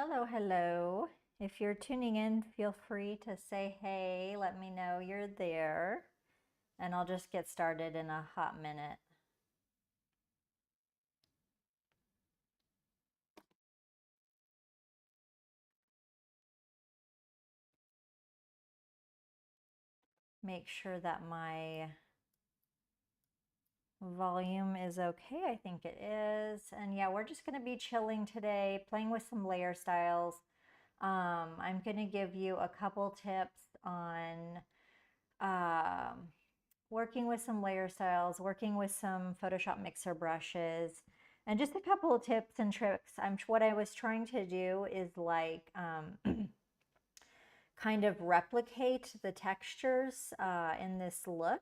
Hello, hello. If you're tuning in, feel free to say hey, let me know you're there, and I'll just get started in a hot minute. Make sure that my volume is okay. I think it is. And yeah, we're just going to be chilling today, playing with some layer styles. I'm going to give you a couple tips on um, working with some layer styles, working with some Photoshop mixer brushes, and just a couple of tips and tricks. What I was trying to do is like kind of replicate the textures in this look.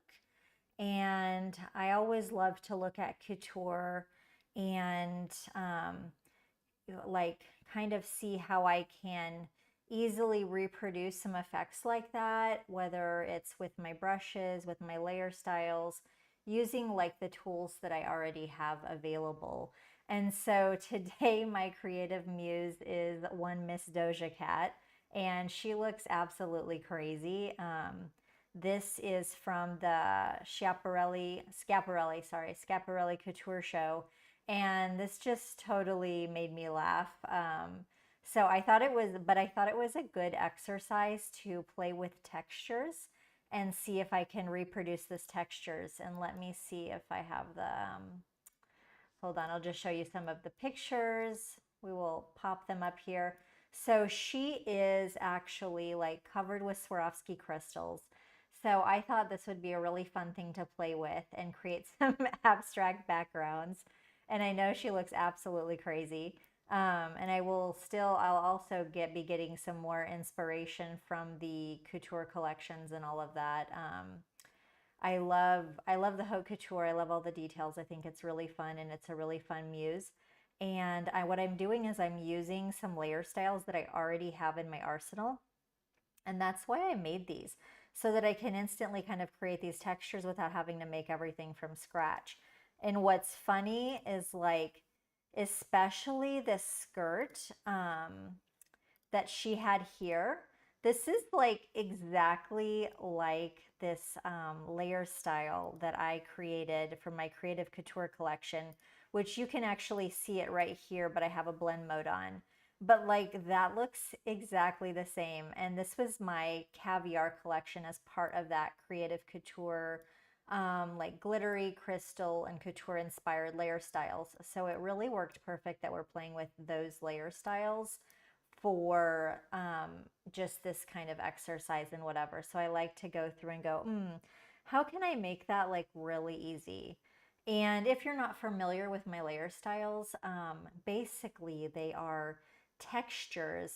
And I always love to look at couture and like kind of see how I can easily reproduce some effects like that, whether it's with my brushes, with my layer styles, using like the tools that I already have available. And so today my creative muse is one Miss Doja Cat, and she looks absolutely crazy. This is from the Schiaparelli Couture show, and this just totally made me laugh. So I thought it was a good exercise to play with textures and see if I can reproduce this textures. And let me see if I have the, hold on, I'll just show you some of the pictures. We will pop them up here. So she is actually like covered with Swarovski crystals. So I thought this would be a really fun thing to play with and create some abstract backgrounds. And I know she looks absolutely crazy. And I'll also be getting some more inspiration from the couture collections and all of that. I love the haute couture. I love all the details. I think it's really fun and it's a really fun muse. And what I'm doing is I'm using some layer styles that I already have in my arsenal. And that's why I made these, so that I can instantly kind of create these textures without having to make everything from scratch. And what's funny is like, especially this skirt, that she had here. This is like exactly like this layer style that I created for my Creative Couture collection, which you can actually see it right here, but I have a blend mode on. But like that looks exactly the same. And this was my caviar collection as part of that Creative Couture, like glittery, crystal, and couture inspired layer styles. So it really worked perfect that we're playing with those layer styles for just this kind of exercise and whatever. So I like to go through and go, how can I make that like really easy? And if you're not familiar with my layer styles, basically they are textures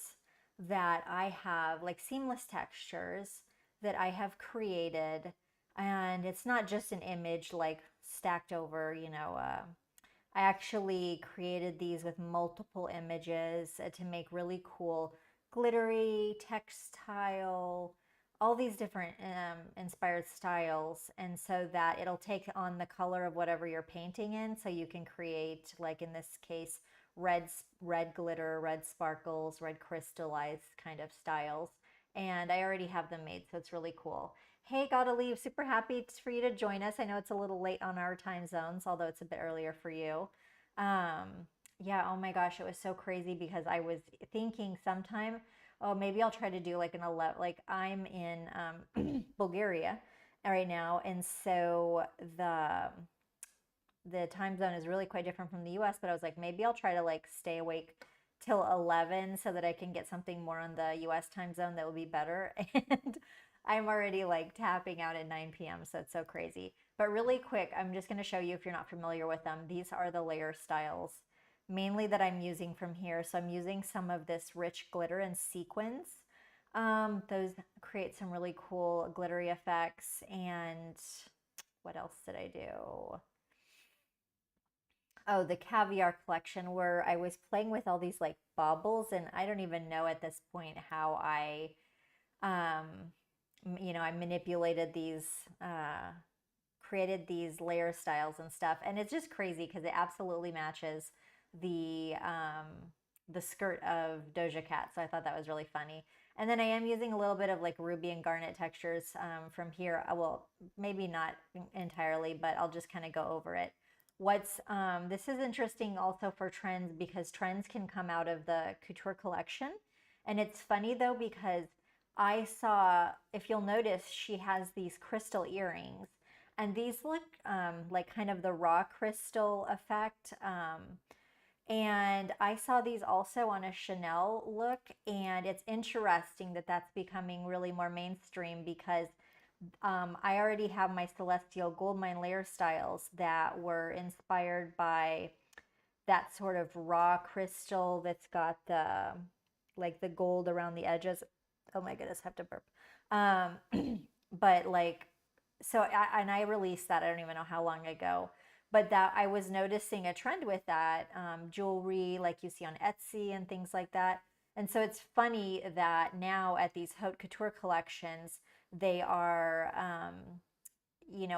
that I have, like seamless textures that I have created. And it's not just an image like stacked over, I actually created these with multiple images to make really cool glittery, textile, all these different inspired styles. And so that it'll take on the color of whatever you're painting in. So you can create, like in this case, red glitter, red sparkles, red crystallized kind of styles. And I already have them made, so it's really cool. Hey, gotta leave. Super happy for you to join us. I know it's a little late on our time zones, although it's a bit earlier for you. Um, yeah, oh my gosh, it was so crazy because I was thinking sometime, oh, maybe I'll try to do like an 11, like I'm in Bulgaria right now, and so the time zone is really quite different from the US, but I was like, maybe I'll try to like stay awake till 11 so that I can get something more on the US time zone that will be better. And I'm already like tapping out at 9 p.m. So it's so crazy. But really quick, I'm just going to show you if you're not familiar with them. These are the layer styles mainly that I'm using from here. So I'm using some of this rich glitter and sequins. Those create some really cool glittery effects. And what else did I do? Oh, the caviar collection where I was playing with all these like baubles, and I don't even know at this point how um, I manipulated these, created these layer styles and stuff, and it's just crazy because it absolutely matches the the skirt of Doja Cat. So I thought that was really funny. And then I am using a little bit of like ruby and garnet textures from here. Well, maybe not entirely, but I'll just kind of go over it. This is interesting also for trends because trends can come out of the couture collection. And it's funny though because I saw, if you'll notice, she has these crystal earrings, and these look like kind of the raw crystal effect. And I saw these also on a Chanel look, and it's interesting that that's becoming really more mainstream because I already have my Celestial Goldmine layer styles that were inspired by that sort of raw crystal that's got the like the gold around the edges. Oh my goodness, I have to burp. But like, and I released that, I don't even know how long ago, but that I was noticing a trend with that jewelry, like you see on Etsy and things like that. And so it's funny that now at these haute couture collections, they are,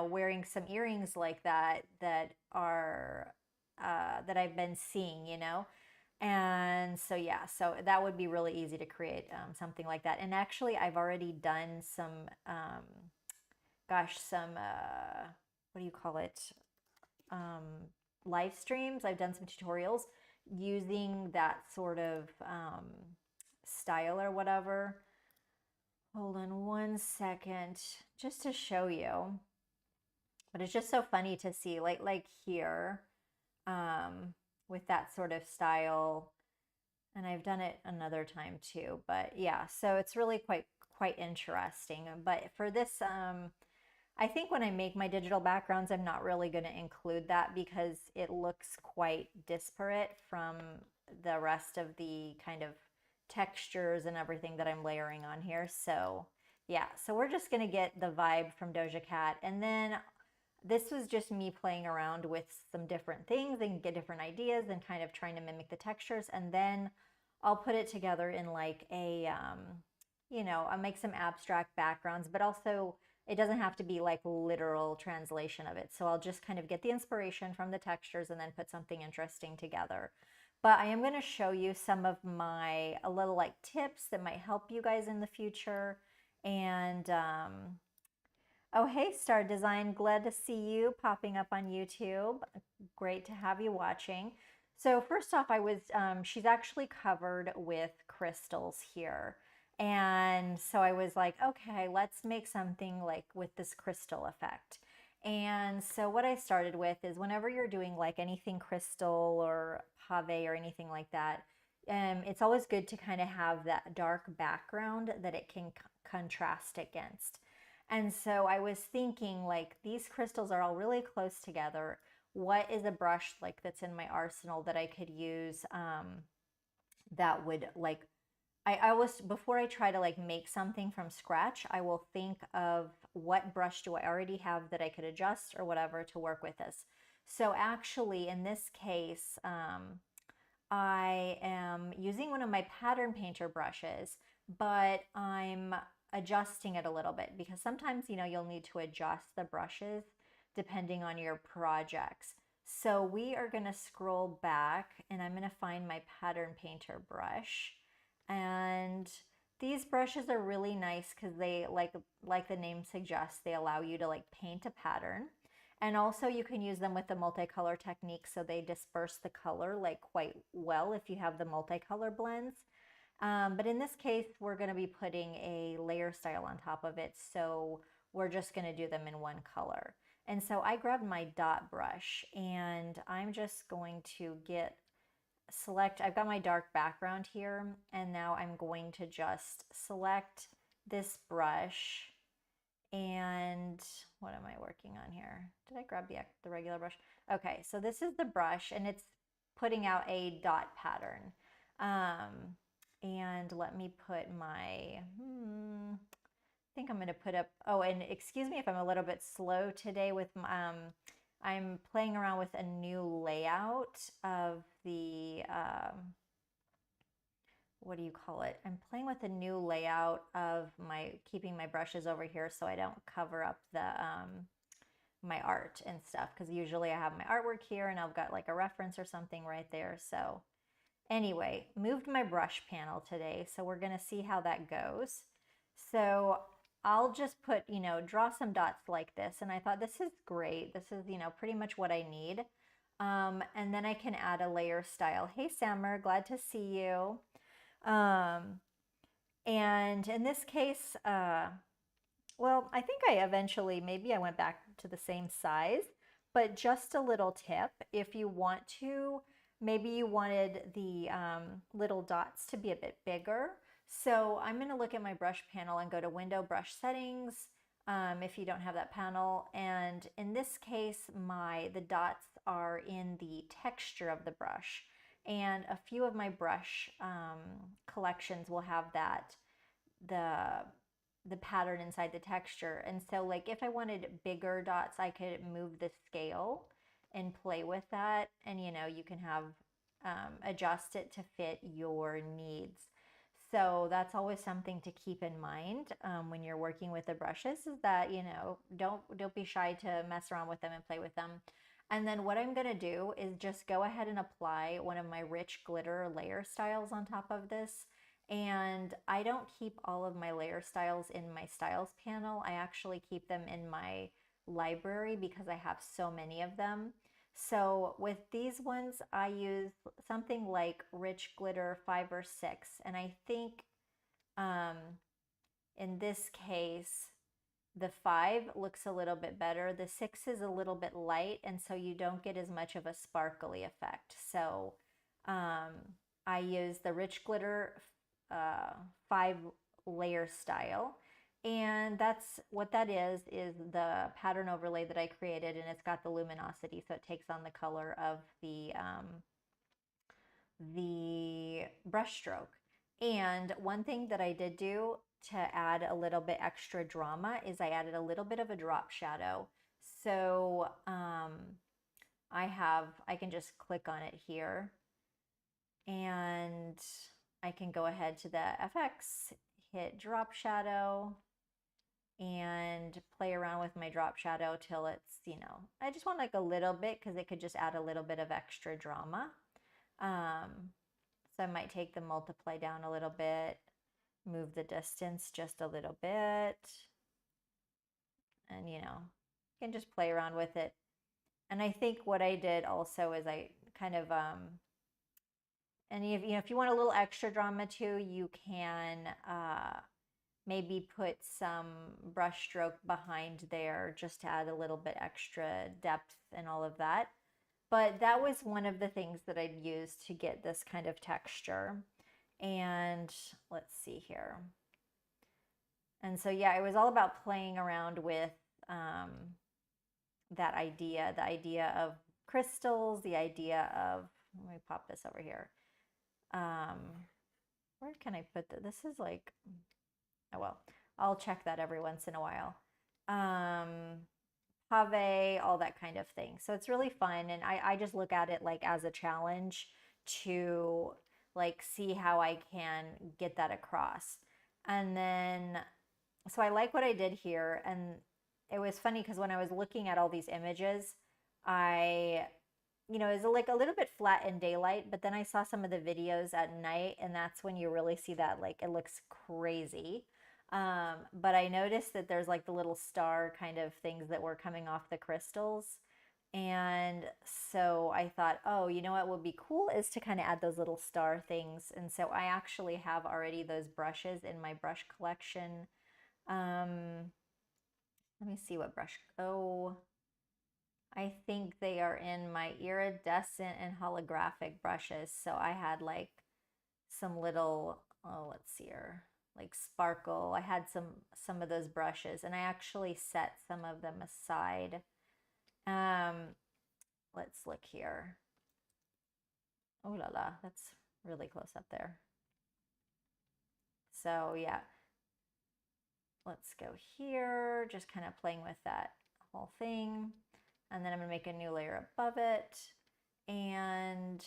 wearing some earrings like that that are that I've been seeing, And so, yeah, so that would be really easy to create something like that. And actually, I've already done some, what do you call it? Um, Live streams. I've done some tutorials using that sort of style or whatever. Hold on one second, just to show you. But it's just so funny to see, like here, with that sort of style. And I've done it another time too. But yeah, so it's really quite interesting. But for this, I think when I make my digital backgrounds, I'm not really going to include that because it looks quite disparate from the rest of the kind of textures and everything that I'm layering on here. So yeah, so we're just going to get the vibe from Doja Cat. And then this was just me playing around with some different things and get different ideas and kind of trying to mimic the textures. And then I'll put it together in like I'll make some abstract backgrounds, but also it doesn't have to be like literal translation of it. So I'll just kind of get the inspiration from the textures and then put something interesting together. But I am going to show you some of my a little like tips that might help you guys in the future. And oh, hey, Star Design, glad to see you popping up on YouTube. Great to have you watching. So first off, she's actually covered with crystals here. And so I was like, okay, let's make something like with this crystal effect. And so what I started with is whenever you're doing like anything crystal or pave or anything like that, it's always good to kind of have that dark background that it can contrast against. And so I was thinking like these crystals are all really close together. What is a brush like that's in my arsenal that I could use that would like I always before I try to like make something from scratch, I will think of what brush do I already have that I could adjust or whatever to work with this. So actually in this case, I am using one of my pattern painter brushes, but I'm adjusting it a little bit because sometimes, you'll need to adjust the brushes depending on your projects. So we are going to scroll back and I'm going to find my pattern painter brush. And these brushes are really nice because they, like the name suggests, they allow you to like paint a pattern. And also you can use them with the multicolor technique so they disperse the color like quite well if you have the multicolor blends. But in this case, we're going to be putting a layer style on top of it. So we're just going to do them in one color. And so I grabbed my dot brush and I'm just going to I've got my dark background here, and now I'm going to just select this brush. And what am I working on here? Did I grab the regular brush? Okay, so this is the brush and it's putting out a dot pattern. And let me put I think I'm going to put up, oh, and excuse me if I'm a little bit slow today with, I'm playing around with a new layout of the, what do you call it? I'm playing with a new layout of keeping my brushes over here so I don't cover up my art and stuff. Because usually I have my artwork here and I've got like a reference or something right there. So Anyway, moved my brush panel today, so we're gonna see how that goes. So I'll just put, draw some dots like this, and I thought this is great. This is, pretty much what I need. And then I can add a layer style. Hey, Sammer, glad to see you. And in this case, well, I think I eventually, maybe I went back to the same size, but just a little tip, if you want to, maybe you wanted the little dots to be a bit bigger. So I'm going to look at my brush panel and go to Window Brush Settings if you don't have that panel. And in this case, the dots are in the texture of the brush. And a few of my brush collections will have the pattern inside the texture. And so like if I wanted bigger dots, I could move the scale and play with that. And you can have adjust it to fit your needs. So that's always something to keep in mind when you're working with the brushes, is that don't be shy to mess around with them and play with them. And then what I'm going to do is just go ahead and apply one of my rich glitter layer styles on top of this. And I don't keep all of my layer styles in my styles panel. I actually keep them in my library because I have so many of them. So with these ones, I use something like Rich Glitter 5 or 6. And I think in this case, the 5 looks a little bit better. The 6 is a little bit light, and so you don't get as much of a sparkly effect. So I use the Rich Glitter 5 layer style. And that's what that is the pattern overlay that I created, and it's got the luminosity, so it takes on the color of the brush stroke. And one thing that I did do to add a little bit extra drama is I added a little bit of a drop shadow. So I can just click on it here, and I can go ahead to the FX, hit drop shadow, and play around with my drop shadow till it's, I just want like a little bit because it could just add a little bit of extra drama. So I might take the multiply down a little bit, move the distance just a little bit, and you can just play around with it. And I think what I did also is I kind of and if you want a little extra drama too, you can maybe put some brush stroke behind there just to add a little bit extra depth and all of that. But that was one of the things that I'd use to get this kind of texture. And let's see here. And so, yeah, it was all about playing around with that idea, the idea of crystals, the idea of, let me pop this over here. Where can I put this? This is like, oh, well, I'll check that every once in a while. Pave, all that kind of thing. So it's really fun. And I just look at it like as a challenge to like see how I can get that across. And then, so I like what I did here. And it was funny because when I was looking at all these images, it was like a little bit flat in daylight, but then I saw some of the videos at night, and that's when you really see that like it looks crazy. But I noticed that there's like the little star kind of things that were coming off the crystals. And so I thought, oh, you know what would be cool is to kind of add those little star things. And so I actually have already those brushes in my brush collection. Let me see what brush. Oh, I think they are in my iridescent and holographic brushes. So I had like some little, oh, let's see here, like sparkle. I had some of those brushes, and I actually set some of them aside. Let's look here. Oh la la, that's really close up there. So yeah, let's go here, just kind of playing with that whole thing. And then I'm gonna make a new layer above it. And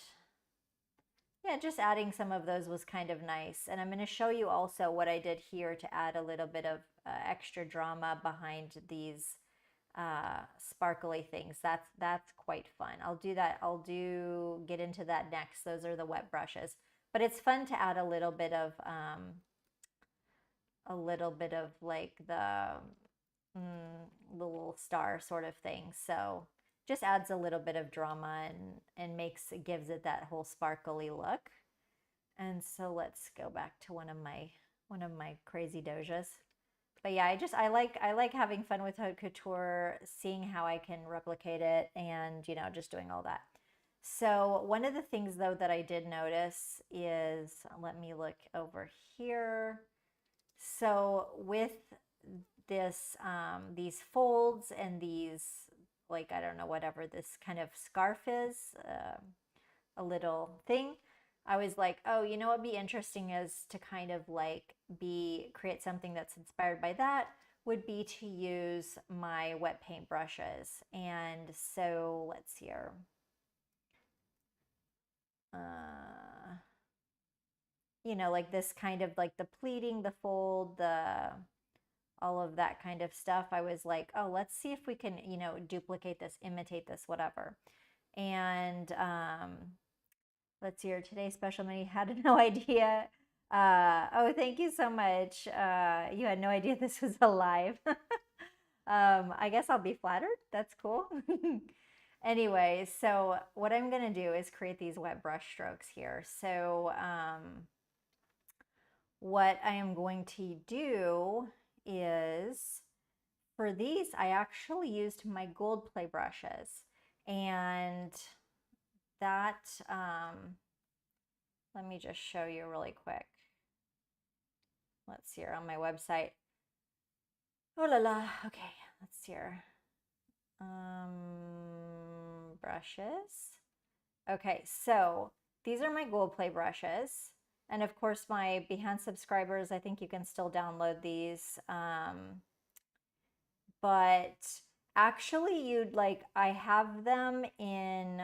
yeah, just adding some of those was kind of nice. And I'm gonna show you also what I did here to add a little bit of extra drama behind these sparkly things. That's quite fun. I'll do that. Get into that next. Those are the wet brushes. But it's fun to add a little bit of like the little star sort of thing. So just adds a little bit of drama and gives it that whole sparkly look. And so let's go back to one of my crazy Dojas. But yeah, I like having fun with haute couture, seeing how I can replicate it, and just doing all that. So one of the things though that I did notice is, let me look over here. So with these folds and these, like, I don't know, whatever this kind of scarf is, a little thing, I was like, oh, you know what would be interesting is to kind of like create something that's inspired by that, would be to use my wet paint brushes. And so let's see here. Like this kind of like the pleating, the fold, all of that kind of stuff. I was like, oh, let's see if we can, duplicate this, imitate this, whatever. And let's see here. Today's special menu had no idea. Oh, thank you so much. You had no idea this was alive. I guess I'll be flattered. That's cool. Anyway, so what I'm going to do is create these wet brush strokes here. So what I am going to do is, for these, I actually used my gold play brushes. And that, let me just show you really quick. Let's see here on my website. Oh la la. Okay, let's see here. Brushes. Okay, so these are my gold play brushes. And of course, my Behance subscribers, I think you can still download these. But actually, I have them in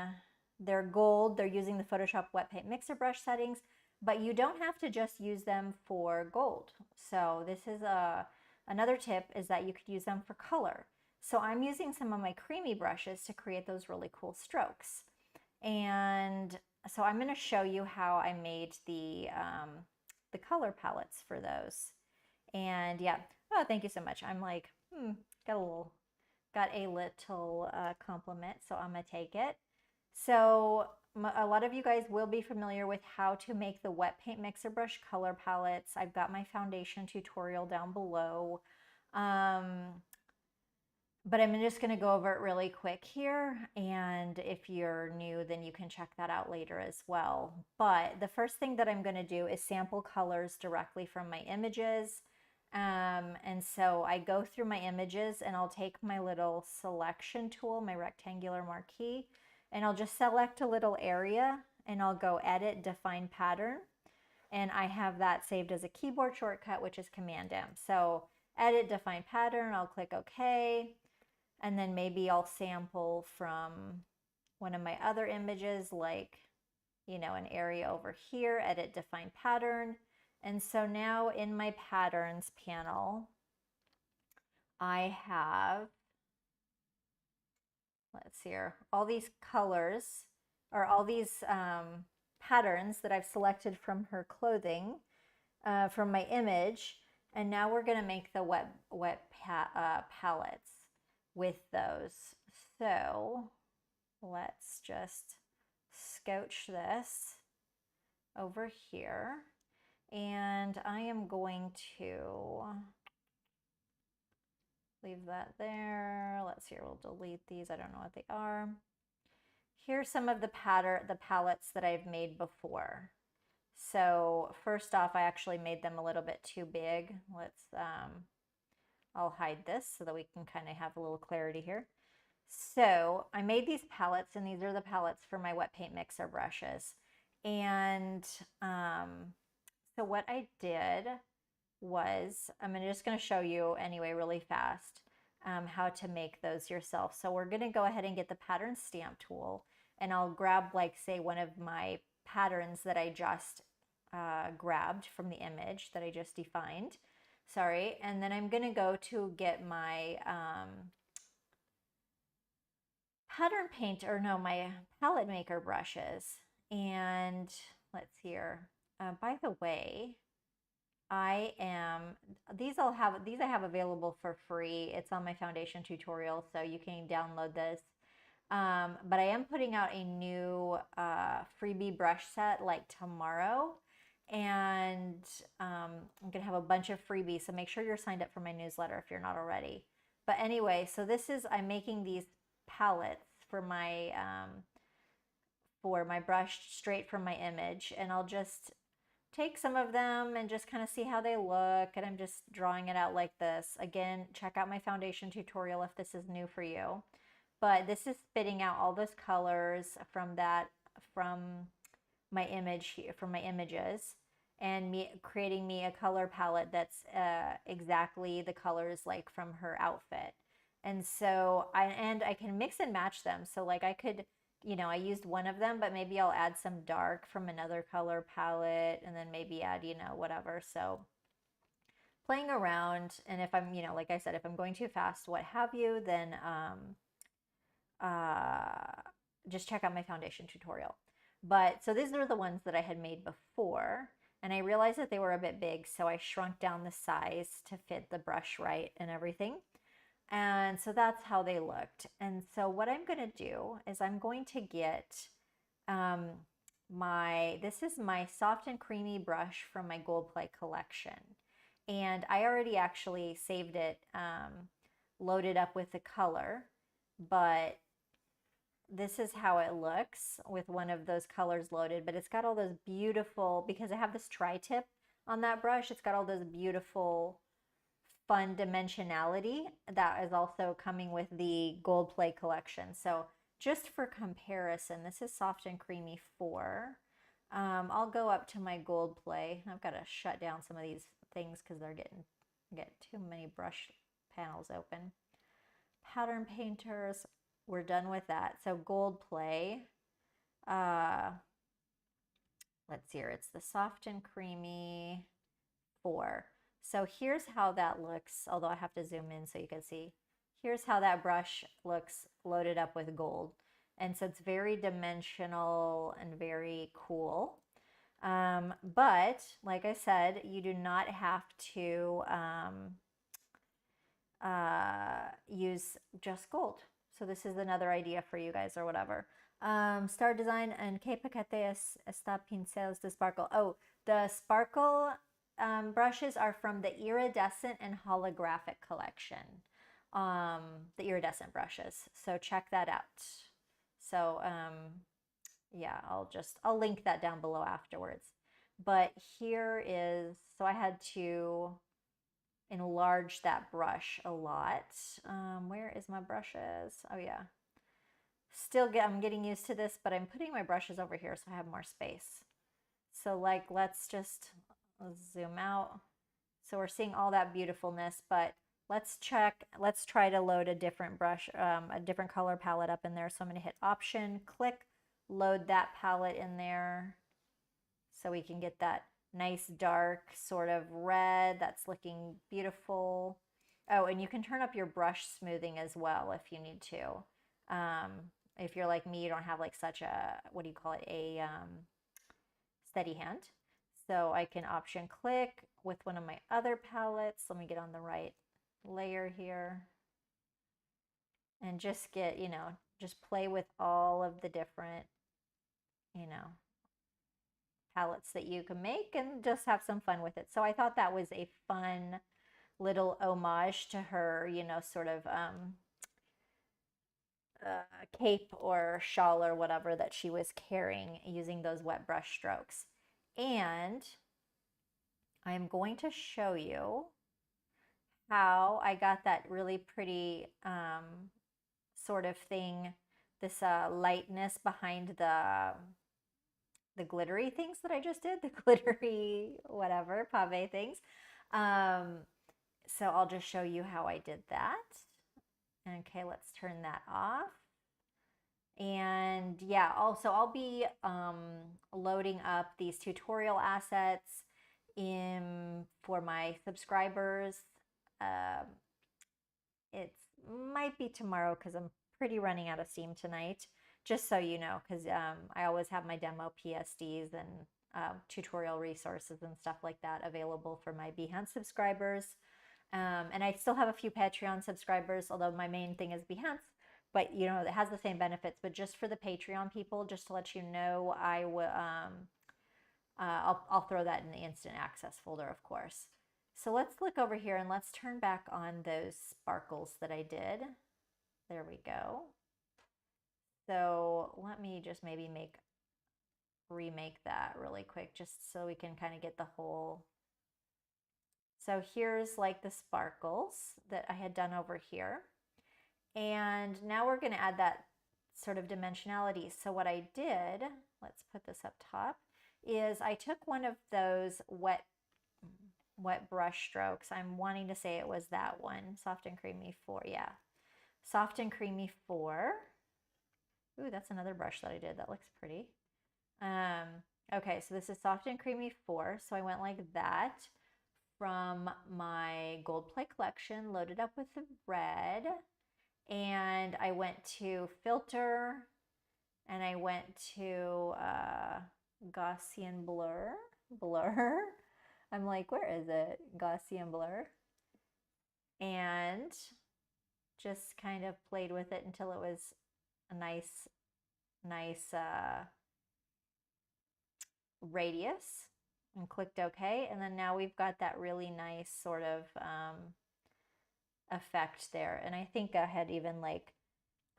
their gold. They're using the Photoshop wet paint mixer brush settings, but you don't have to just use them for gold. So this is another tip, is that you could use them for color. So I'm using some of my creamy brushes to create those really cool strokes. And so I'm going to show you how I made the color palettes for those. And yeah, oh, thank you so much. I'm like, got a little compliment, so I'm gonna take it. So a lot of you guys will be familiar with how to make the wet paint mixer brush color palettes. I've got my foundation tutorial down below. But I'm just going to go over it really quick here. And if you're new, then you can check that out later as well. But the first thing that I'm going to do is sample colors directly from my images. And so I go through my images and I'll take my little selection tool, my rectangular marquee, and I'll just select a little area and I'll go edit, define pattern. And I have that saved as a keyboard shortcut, which is Command M. So edit, define pattern, I'll click OK. And then maybe I'll sample from one of my other images, like, an area over here, edit, define pattern. And so now in my patterns panel, I have, let's see here, all these colors, or all these patterns that I've selected from her clothing, from my image. And now we're going to make the wet palettes with those. So let's just scotch this over here. And I am going to leave that there. Let's see, we'll delete these. I don't know what they are. Here's some of the palettes that I've made before. So first off, I actually made them a little bit too big. I'll hide this so that we can kind of have a little clarity here. So I made these palettes, and these are the palettes for my wet paint mixer brushes. And so what I did was, I'm just going to show you anyway really fast how to make those yourself. So we're going to go ahead and get the pattern stamp tool, and I'll grab, like, say, one of my patterns that I just grabbed from the image that I just defined. Sorry. And then I'm going to go to get my pattern paint, or no, my palette maker brushes. And let's see here. By the way, I am, these I have available for free. It's on my foundation tutorial, so you can download this. But I am putting out a new freebie brush set like tomorrow. And I'm going to have a bunch of freebies. So make sure you're signed up for my newsletter if you're not already. But anyway, so I'm making these palettes for my brush straight from my image. And I'll just take some of them and just kind of see how they look. And I'm just drawing it out like this. Again, check out my foundation tutorial if this is new for you. But this is spitting out all those colors from my image here, from my images, and creating me a color palette that's exactly the colors like from her outfit. And so I can mix and match them. So like I could, I used one of them, but maybe I'll add some dark from another color palette and then maybe add, whatever. So playing around, and if I'm, like I said, if I'm going too fast, what have you, then just check out my foundation tutorial. But so these are the ones that I had made before, and I realized that they were a bit big, so I shrunk down the size to fit the brush right and everything. And so that's how they looked. And so what I'm going to do is I'm going to get this is my soft and creamy brush from my gold play collection. And I already actually saved it, loaded up with the color, but this is how it looks with one of those colors loaded. But it's got all those beautiful, because I have this tri-tip on that brush, it's got all those beautiful fun dimensionality that is also coming with the gold play collection. So just for comparison, this is soft and creamy 4. I'll go up to my gold play. I've got to shut down some of these things because they're get too many brush panels open. Pattern painters, we're done with that. So gold play, let's see here, it's the soft and creamy 4. So here's how that looks, although I have to zoom in so you can see. Here's how that brush looks loaded up with gold. And so it's very dimensional and very cool. But like I said, you do not have to use just gold. So this is another idea for you guys or whatever. Star Design and Que Paquete Está Pincels de Sparkle. Oh, the sparkle brushes are from the iridescent and holographic collection. The iridescent brushes. So check that out. So yeah, I'll link that down below afterwards. But here is, so I had to enlarge that brush a lot. Where is my brushes? Oh yeah. I'm getting used to this, but I'm putting my brushes over here so I have more space. So like, let's just zoom out. So we're seeing all that beautifulness, but let's try to load a different brush, a different color palette up in there. So I'm going to hit Option, click, load that palette in there so we can get that nice dark sort of red that's looking beautiful. Oh, and you can turn up your brush smoothing as well if you need to. If you're like me, you don't have like such a, what do you call it, a steady hand. So I can Option click with one of my other palettes. Let me get on the right layer here and just get, just play with all of the different, palettes that you can make and just have some fun with it. So I thought that was a fun little homage to her, sort of cape or shawl or whatever that she was carrying using those wet brush strokes. And I'm going to show you how I got that really pretty sort of thing, this lightness behind the glittery things that I just did, the glittery whatever, pave things. So I'll just show you how I did that. Okay, let's turn that off. And yeah, also I'll be loading up these tutorial assets for my subscribers. It might be tomorrow because I'm pretty running out of steam tonight, just so you know, because I always have my demo PSDs and tutorial resources and stuff like that available for my Behance subscribers. And I still have a few Patreon subscribers, although my main thing is Behance. But you know, it has the same benefits. But just for the Patreon people, just to let you know, I will I'll throw that in the instant access folder, of course. So let's look over here and let's turn back on those sparkles that I did. There we go. So let me just maybe remake that really quick, just so we can kind of get the whole. So here's like the sparkles that I had done over here. And now we're going to add that sort of dimensionality. So what I did, let's put this up top, is I took one of those wet brush strokes. I'm wanting to say it was that one, Soft and Creamy 4. Yeah, Soft and Creamy 4. Ooh, that's another brush that I did. That looks pretty. Okay, so this is Soft and Creamy 4. So I went like that from my gold play collection, loaded up with the red. And I went to filter, and I went to Gaussian blur. I'm like, where is it? Gaussian blur. And just kind of played with it until it was a nice radius, and clicked OK. And then now we've got that really nice sort of effect there. And I think I had even like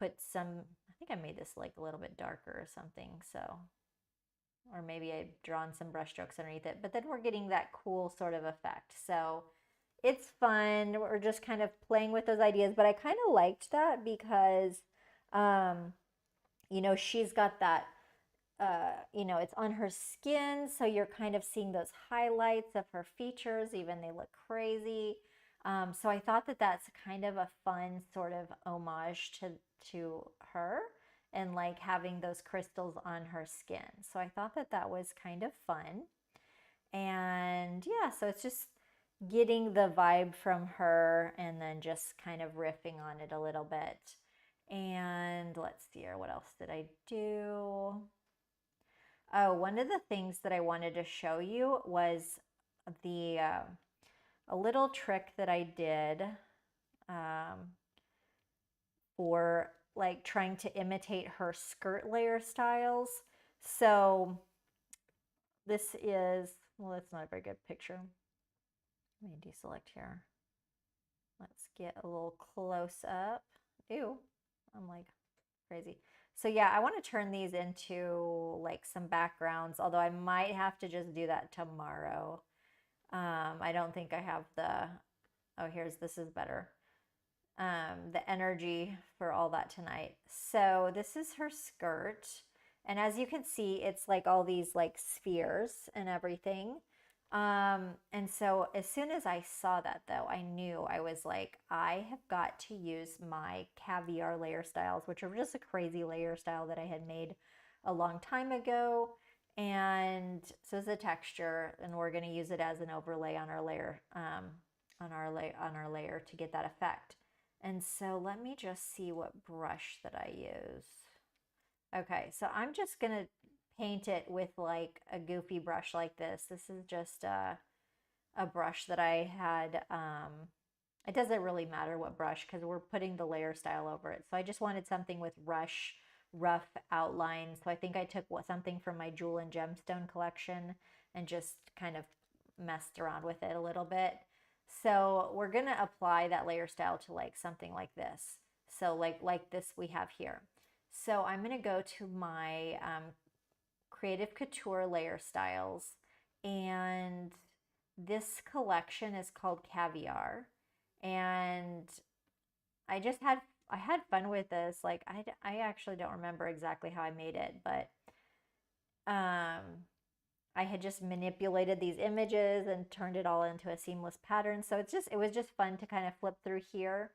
put some, I think I made this like a little bit darker or something. So, or maybe I'd drawn some brush strokes underneath it, but then we're getting that cool sort of effect. So it's fun. We're just kind of playing with those ideas, but I kind of liked that because, you know, she's got that, you know, it's on her skin. So you're kind of seeing those highlights of her features, even they look crazy. So I thought that that's kind of a fun sort of homage to her, and like having those crystals on her skin. So I thought that that was kind of fun. And yeah, so it's just getting the vibe from her and then just kind of riffing on it a little bit. And let's see here, what else did I do? Oh, one of the things that I wanted to show you was the a little trick that I did for like trying to imitate her skirt layer styles. So this is, well, that's not a very good picture. Let me deselect here. Let's get a little close up. Ew, I'm like crazy. So yeah, I want to turn these into like some backgrounds, although I might have to just do that tomorrow. I don't think I have the, oh, this is better. The energy for all that tonight. So this is her skirt. And as you can see, it's like all these like spheres and everything. And so as soon as I saw that though, I knew, I was like, I have got to use my caviar layer styles, which are just a crazy layer style that I had made a long time ago. And so it's a texture, and we're going to use it as an overlay on our layer, on our layer to get that effect. And so let me just see what brush that I use. Okay, so I'm just going to paint it with like a goofy brush like this. This is just a brush that I had. It doesn't really matter what brush because we're putting the layer style over it. So I just wanted something with rough outline. So I think I took something from my Jewel and Gemstone collection and just kind of messed around with it a little bit. So we're going to apply that layer style to like something like this. So like this we have here. So I'm going to go to my Creative Couture layer styles, and this collection is called Caviar, and I had fun with this. Like I actually don't remember exactly how I made it, but I had just manipulated these images and turned it all into a seamless pattern. So it was just fun to kind of flip through here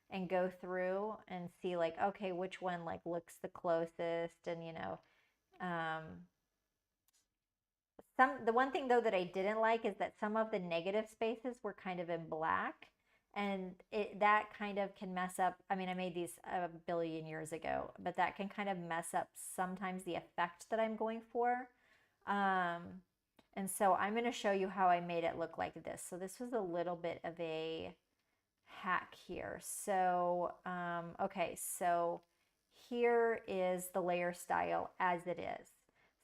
and go through and see like, okay, which one like looks the closest, and you know, the one thing though that I didn't like is that some of the negative spaces were kind of in black, And that kind of can mess up. I mean, I made these a billion years ago, but that can kind of mess up sometimes the effect that I'm going for. Um, and so I'm going to show you how I made it look like this. So this was a little bit of a hack here. So, okay, so here is the layer style as it is.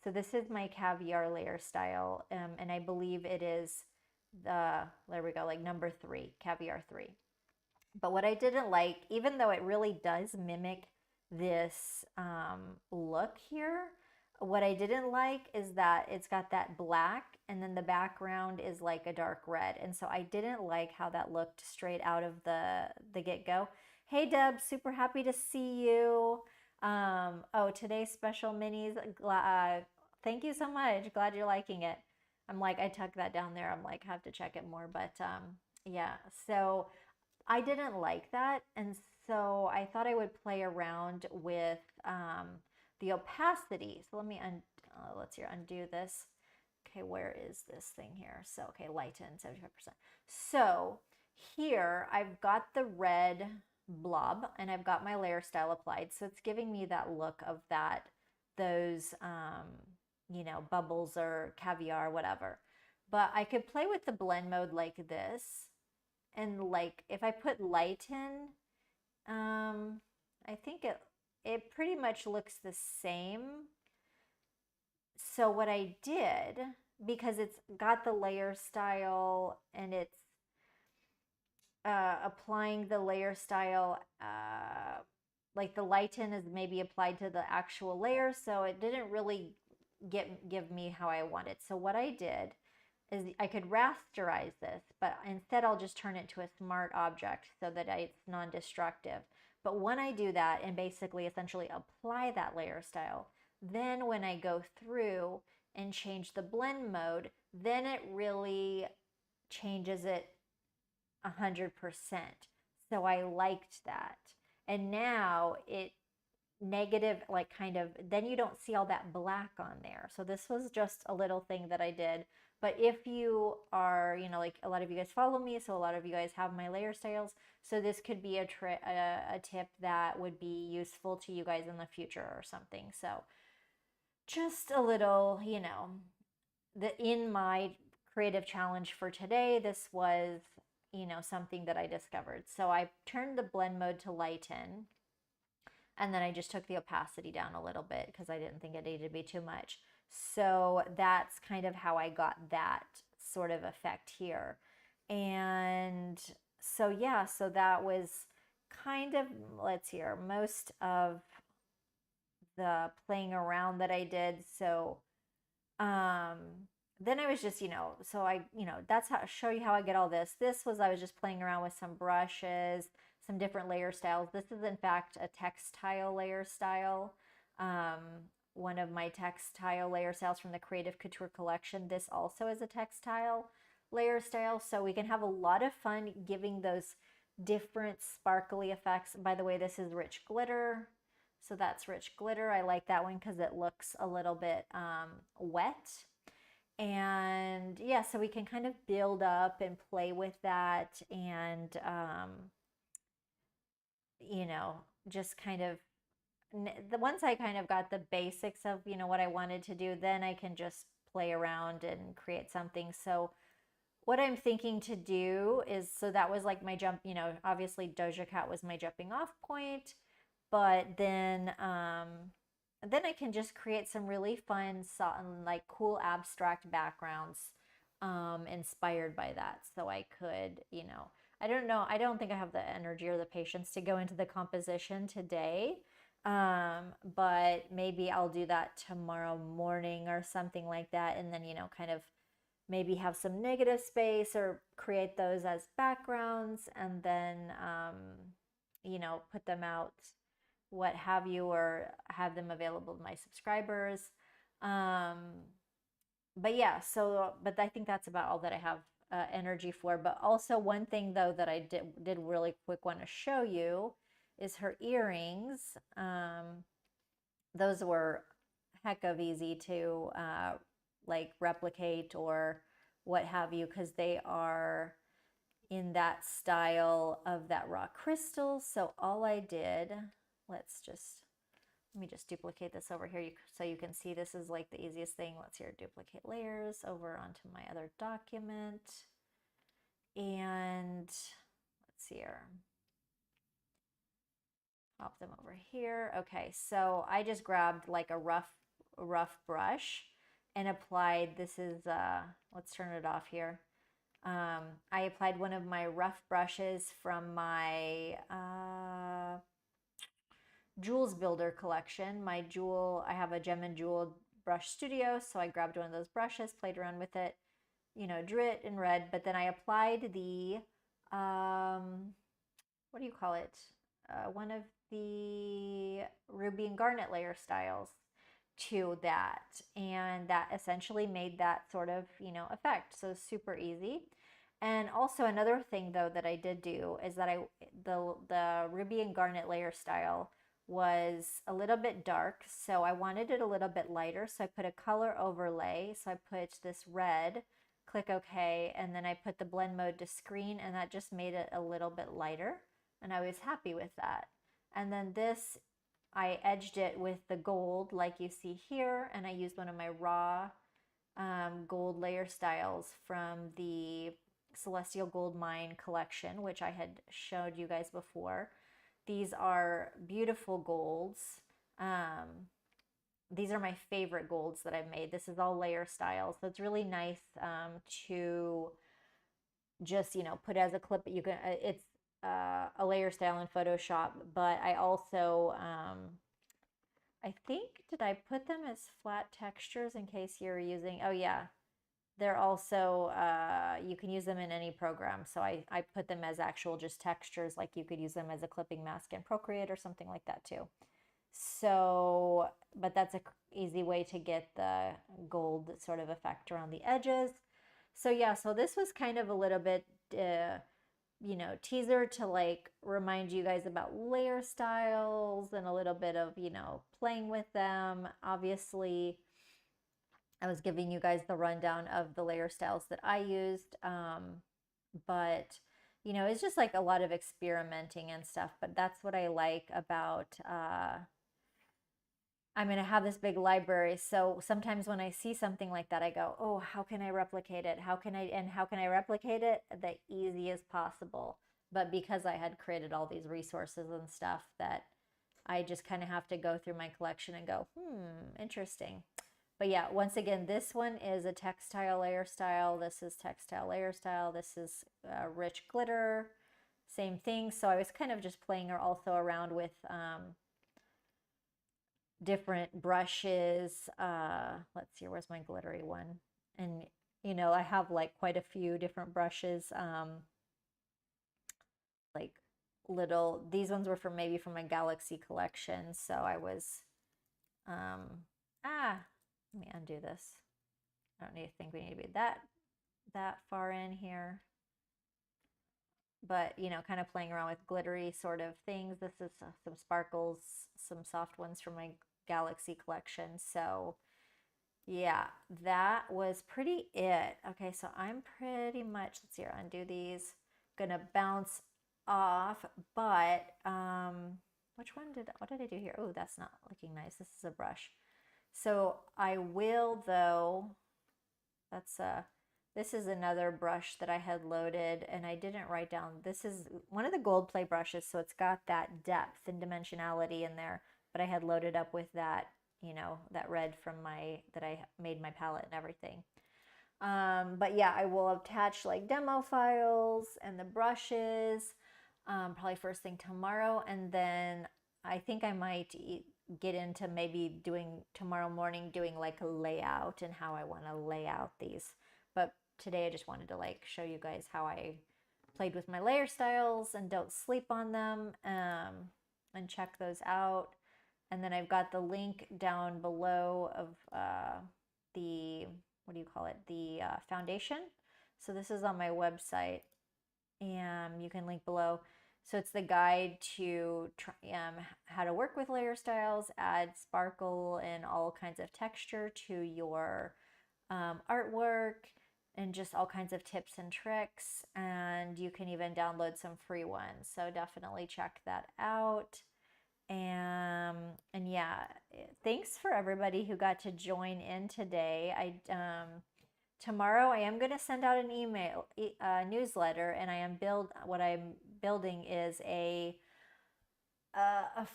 So this is my caviar layer style, and I believe it is there we go, like number 3, caviar 3. But what I didn't like, even though it really does mimic this look here, what I didn't like is that it's got that black and then the background is like a dark red. And so I didn't like how that looked straight out of the get-go. Hey Deb, super happy to see you. Oh, today's special minis. Thank you so much. Glad you're liking it. I'm like, I tucked that down there. I'm like, have to check it more. But yeah, so I didn't like that. And so I thought I would play around with the opacity. So let's here, undo this. Okay, where is this thing here? So, okay, lighten 75%. So here I've got the red blob and I've got my layer style applied. So it's giving me that look of those, bubbles or caviar, whatever. But I could play with the blend mode like this. And like if I put light in, I think it pretty much looks the same. So what I did, because it's got the layer style and it's applying the layer style, like the lighten is maybe applied to the actual layer, so it didn't really give me how I wanted. So what I did is I could rasterize this, but instead I'll just turn it to a smart object so that it's non-destructive. But when I do that and basically essentially apply that layer style, then when I go through and change the blend mode, then it really changes it 100%. So I liked that. And now it negative, like kind of, then you don't see all that black on there. So this was just a little thing that I did. But if you are, like a lot of you guys follow me, so a lot of you guys have my layer styles. So this could be a tip that would be useful to you guys in the future or something. So just a little, in my creative challenge for today, this was, something that I discovered. So I turned the blend mode to lighten, and then I just took the opacity down a little bit because I didn't think it needed to be too much. So that's kind of how I got that sort of effect here. And so, yeah, so that was kind of, let's see here, most of the playing around that I did. So, then I was just, so that's how show you how I get all this. I was just playing around with some brushes, some different layer styles. This is in fact a textile layer style. One of my textile layer styles from the Creative Couture collection. This also is a textile layer style. So we can have a lot of fun giving those different sparkly effects. By the way, this is rich glitter. So that's rich glitter. I like that one because it looks a little bit wet. And yeah, so we can kind of build up and play with that and, just kind of, once I kind of got the basics of, what I wanted to do, then I can just play around and create something. So what I'm thinking to do is, so that was like my jump, obviously Doja Cat was my jumping off point, but then I can just create some really fun, like cool abstract backgrounds inspired by that. So I could, I don't know, I don't think I have the energy or the patience to go into the composition today. But maybe I'll do that tomorrow morning or something like that. And then, kind of maybe have some negative space or create those as backgrounds and then, put them out, what have you, or have them available to my subscribers. But yeah, but I think that's about all that I have energy for. But also one thing though that I did really quick want to show you is her earrings. Those were heck of easy to like replicate or what have you, because they are, in that style of that raw crystal. So all I did, let me just duplicate this over here so you can see this is like the easiest thing. Let's here, duplicate layers over onto my other document. And let's see here. Pop them over here. Okay, so I just grabbed like a rough brush and applied, this is, let's turn it off here. I applied one of my rough brushes from my Jewels Builder collection. I have a Gem and Jewel brush studio, so I grabbed one of those brushes, played around with it, drew it in red, but then I applied the, what do you call it? One of the ruby and garnet layer styles to that, and that essentially made that sort of effect. So super easy. And also another thing though that I did do is that the ruby and garnet layer style was a little bit dark, so I wanted it a little bit lighter, so I put a color overlay. So I put this red, click OK, and then I put the blend mode to screen, and that just made it a little bit lighter, and I was happy with that. And then this, I edged it with the gold like you see here, and I used one of my raw gold layer styles from the Celestial Gold Mine collection, which I had showed you guys before. These are beautiful golds. These are my favorite golds that I've made. This is all layer styles, so it's really nice to just put as a clip. You can it's a layer style in Photoshop, but I also I think, did I put them as flat textures in case you're using, oh yeah, they're also, you can use them in any program. So I put them as actual just textures, like you could use them as a clipping mask in Procreate or something like that too. So, but that's a easy way to get the gold sort of effect around the edges. So yeah, so this was kind of a little bit, teaser to like remind you guys about layer styles and a little bit of, playing with them. Obviously, I was giving you guys the rundown of the layer styles that I used. But, it's just like a lot of experimenting and stuff. But that's what I like about, I'm going to have this big library. So sometimes when I see something like that, I go, oh, how can I replicate it? How can I replicate it the easiest possible? But because I had created all these resources and stuff, that I just kind of have to go through my collection and go, interesting. But yeah, once again, this one is a textile layer style. This is textile layer style. This is rich glitter. Same thing. So I was kind of just playing also around with different brushes. Let's see, where's my glittery one? And, I have like quite a few different brushes. Like these ones were maybe from my Galaxy collection. So I was, let me undo this. I don't think we need to be that far in here. But, kind of playing around with glittery sort of things. This is some sparkles, some soft ones from my Galaxy collection. So, yeah, that was pretty it. Okay, so I'm pretty much, let's see here, undo these. Gonna bounce off, but what did I do here? Oh, that's not looking nice. This is a brush. So I will though, this is another brush that I had loaded and I didn't write down. This is one of the gold play brushes, so it's got that depth and dimensionality in there, but I had loaded up with that, that red from that I made my palette and everything. But yeah, I will attach like demo files and the brushes, probably first thing tomorrow, and then I think I might get into maybe tomorrow morning doing like a layout and how I want to lay out these. But today I just wanted to like show you guys how I played with my layer styles and don't sleep on them, and check those out. And then I've got the link down below of the, what do you call it? The foundation. So this is on my website, and you can link below. So it's the guide to how to work with layer styles, add sparkle and all kinds of texture to your artwork, and just all kinds of tips and tricks. And you can even download some free ones. So definitely check that out. And yeah, thanks for everybody who got to join in today. Tomorrow I am going to send out an email newsletter, and what I'm building is a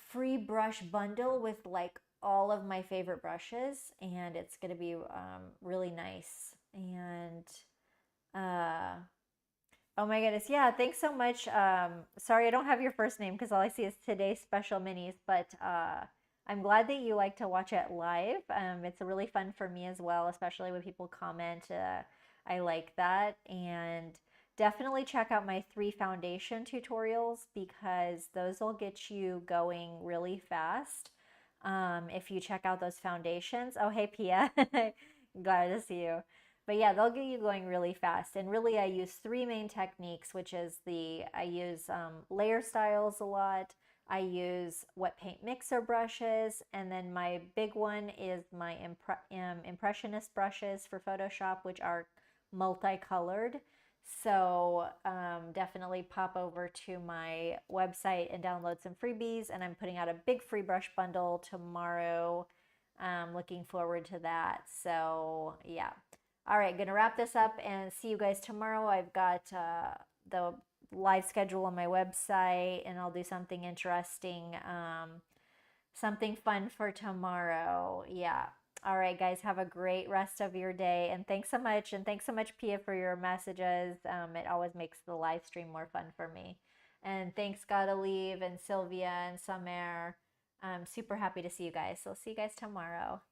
free brush bundle with like all of my favorite brushes, and it's going to be really nice. And uh, oh my goodness, yeah, thanks so much. Sorry, I don't have your first name because all I see is today's special minis, but I'm glad that you like to watch it live. It's really fun for me as well, especially when people comment. I like that. And definitely check out my 3 foundation tutorials because those will get you going really fast. If you check out those foundations. Oh, hey, Pia. Glad to see you. But yeah, they'll get you going really fast. And really, I use 3 main techniques, which is I use layer styles a lot. I use wet paint mixer brushes. And then my big one is my impressionist brushes for Photoshop, which are multicolored. So definitely pop over to my website and download some freebies. And I'm putting out a big free brush bundle tomorrow. Looking forward to that. So yeah. All right, gonna wrap this up and see you guys tomorrow. I've got the live schedule on my website, and I'll do something interesting, something fun for tomorrow. Yeah. All right, guys, have a great rest of your day. And thanks so much. And thanks so much, Pia, for your messages. It always makes the live stream more fun for me. And thanks, Gotta Leave, and Sylvia, and Summer. I'm super happy to see you guys. So, see you guys tomorrow.